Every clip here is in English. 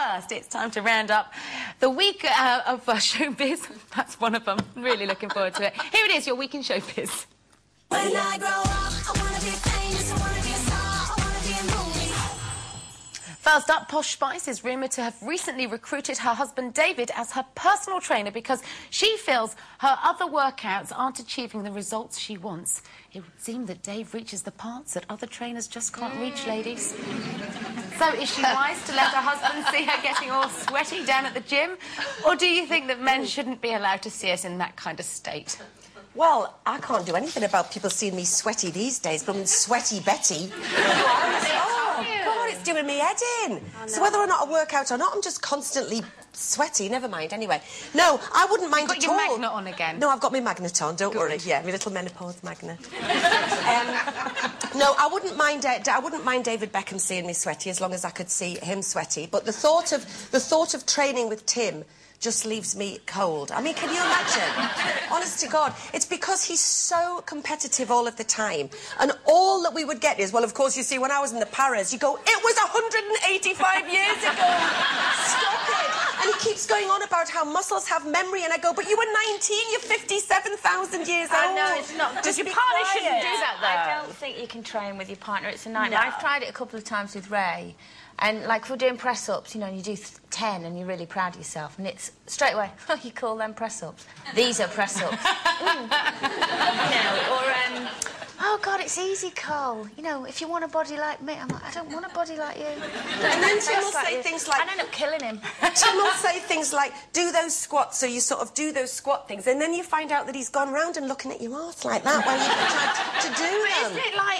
first, it's time to round up the week of Showbiz. That's one of them. I'm really looking forward to it. Here it is, your week in Showbiz. When I grow up, I want to be famous, I want to be a star, I want to be a movie. First up, Posh Spice is rumoured to have recently recruited her husband David as her personal trainer because she feels her other workouts aren't achieving the results she wants. It would seem that Dave reaches the parts that other trainers just can't reach, ladies. So is she wise to let her husband see her getting all sweaty down at the gym? Or do you think that men shouldn't be allowed to see us in that kind of state? Well, I can't do anything about people seeing me sweaty these days, but I'm Sweaty Betty. Oh, God, it's doing me head in. So whether or not I work out or not, I'm just constantly sweaty. Never mind, anyway. No, I wouldn't mind at all. You've got your magnet on again. No, I've got my magnet on, don't worry. Yeah, my little menopause magnet. No, I wouldn't mind David Beckham seeing me sweaty as long as I could see him sweaty. But the thought of training with Tim just leaves me cold. I mean, can you imagine? Honest to God, it's because he's so competitive all of the time. And all that we would get is, well, of course, you see, when I was in the Paras, you go, it was 185 years ago. Stop it. And he keeps going on about how muscles have memory, and I go, but you were 19, you're 57,000 years old. I know, it's not... Just your partner shouldn't do that, though. I don't think you can train with your partner. It's a nightmare. I've tried it a couple of times with Ray. And, like, if we're doing press-ups, you know, and you do 10 and you're really proud of yourself, and it's straight away, oh, you call them press-ups. These are press-ups. You know, or, oh, God, it's easy, Cole. You know, if you want a body like me, I'm like, I don't want a body like you. And then Tim will say things like... I end up killing him. Tim will say things like, do those squats, so you sort of do those squat things, and then you find out that he's gone round and looking at your arse like that while you've tried to do them.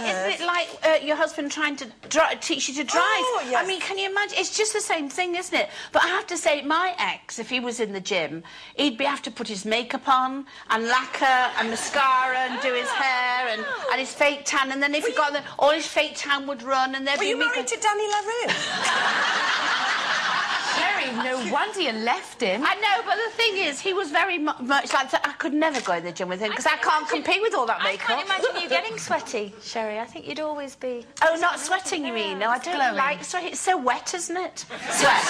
Isn't it like your husband trying to teach you to drive? Oh, yes. I mean, can you imagine? It's just the same thing, isn't it? But I have to say, my ex, if he was in the gym, he'd have to put his makeup on and lacquer and mascara and do his hair and his fake tan, and then if he got all his fake tan would run, and there'd be... Were you married to Danny LaRue? Sherrie, no wonder you left him. I know, but the thing is, he was very much like that. I could never go in the gym with him because I can't compete with all that makeup. I can't imagine you getting sweaty, Sherrie. I think you'd always be... Oh, not sweating, you mean? No, I don't like sweat. It's so wet, isn't it? Sweat. Sweat.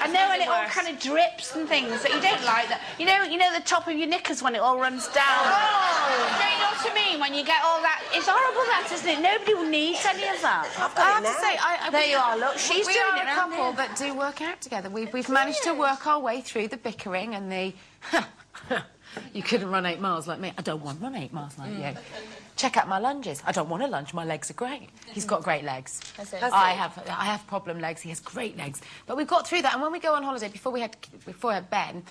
I know, and it all kind of drips and things that you don't like. That you know the top of your knickers when it all runs down. Oh! No, you know what I mean? When you get all that, it's horrible, that, isn't it? Nobody needs any of that. I have to say, there you are. Look, she's we doing are it. a couple that do work out together. We've managed to work our way through the bickering and the... You couldn't run 8 miles like me. I don't want to run 8 miles like you. Check out my lunges. I don't want to lunge. My legs are great. He's got great legs. I have problem legs. He has great legs. But we've got through that. And when we go on holiday, before I had Ben,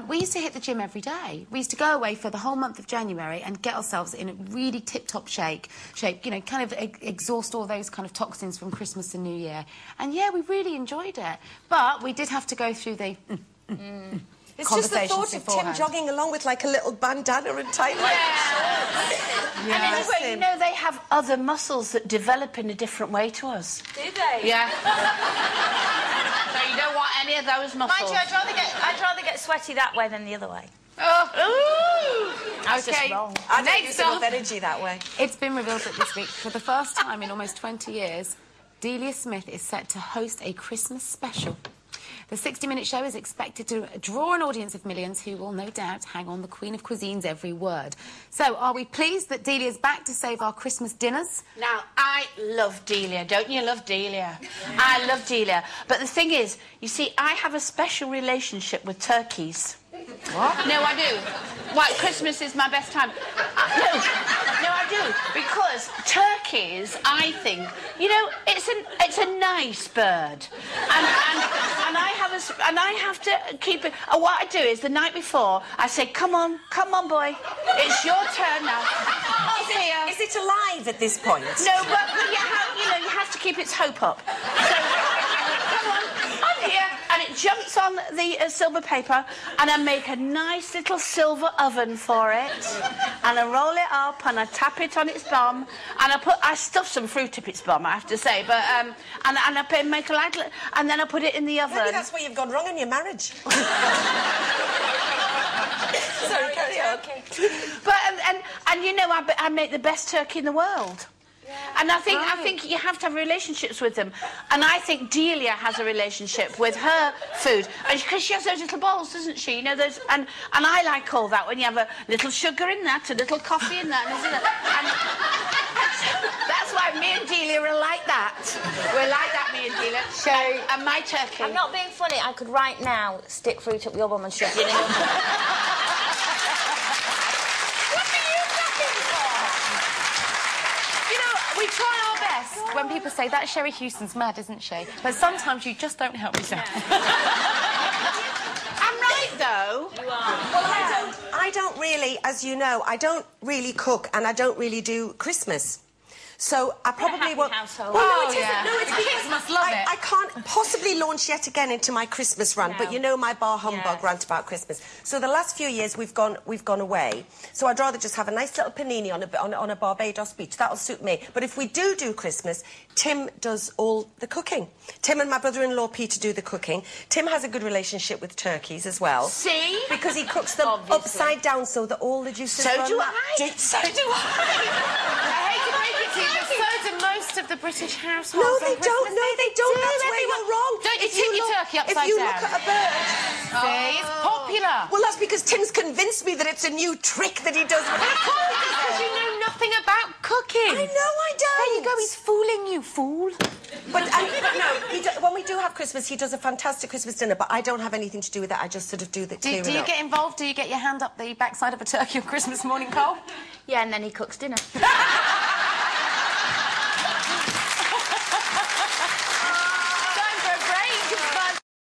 we used to hit the gym every day. We used to go away for the whole month of January and get ourselves in a really tip-top shape. You know, kind of exhaust all those kind of toxins from Christmas and New Year. And yeah, we really enjoyed it. But we did have to go through the. It's just the thought of Tim jogging along with, like, a little bandana and tight legs. Yeah. And anyway, you know, they have other muscles that develop in a different way to us. Do they? Yeah. So you don't want any of those muscles. Mind you, I'd rather get sweaty that way than the other way. Oh. Okay. Just wrong. I don't use enough energy that way. It's been revealed that this week, for the first time in almost 20 years, Delia Smith is set to host a Christmas special. The 60-minute show is expected to draw an audience of millions who will no doubt hang on the Queen of Cuisine's every word. So, are we pleased that Delia's back to save our Christmas dinners? Now, I love Delia. Don't you love Delia? I love Delia. But the thing is, you see, I have a special relationship with turkeys. What? No, I do. Why, Christmas is my best time. No, I do. Because turkeys, I think, you know, it's a nice bird. And I have to keep it... what I do is, the night before, I say, come on, boy. It's your turn now. Is it alive at this point? No, but you have to keep its hope up. So, come on, I'm here. And it jumps on the silver paper, and I make a nice little silver oven for it, and I roll it up, and I tap it on its bum, and I stuff some fruit up its bum, I have to say, but and I make a light, and then I put it in the oven. Maybe that's where you've gone wrong in your marriage. Sorry, carry on. But and you know, I make the best turkey in the world. And I think you have to have relationships with them. And I think Delia has a relationship with her food, because she has those little bowls, doesn't she? You know those, and I like all that when you have a little sugar in that, a little coffee in that, and that's why me and Delia are like that. We're like that, me and Delia. Sherrie, and my turkey. I'm not being funny. I could right now stick fruit up your bum and shove you in your mouth. We try our best when people say, that Sherrie Hewson's mad, isn't she? But sometimes you just don't help yourself. I'm right, though. You are. Well, I don't really, as you know, I don't really cook and I don't really do Christmas. So I probably won't... household. Well, no, Oh, it isn't. yeah. No, it's because Must love it. I can't possibly launch yet again into my Christmas rant, but you know my bar humbug rant about Christmas. So the last few years we've gone away. So I'd rather just have a nice little panini on a Barbados beach. That'll suit me. But if we do Christmas, Tim does all the cooking. Tim and my brother-in-law Peter do the cooking. Tim has a good relationship with turkeys as well. See? Because he cooks them upside down so that all the juices So run do back. I. So do I. I hate to break it to you, but so do most of the British households. No, they on don't. Christmas No, Day. they don't. Do. That's where Everyone- you're wrong. Don't you If tip your look- turkey upside If you down? look at a bird... See, it's popular. Well, that's because Tim's convinced me that it's a new trick that he does. Because you know nothing about cooking. I know I don't. There you go, he's fooling you, fool. But no, when we do have Christmas, he does a fantastic Christmas dinner, but I don't have anything to do with that. I just sort of do the Do you get involved? Do you get your hand up the backside of a turkey on Christmas morning, Cole? Yeah, and then he cooks dinner.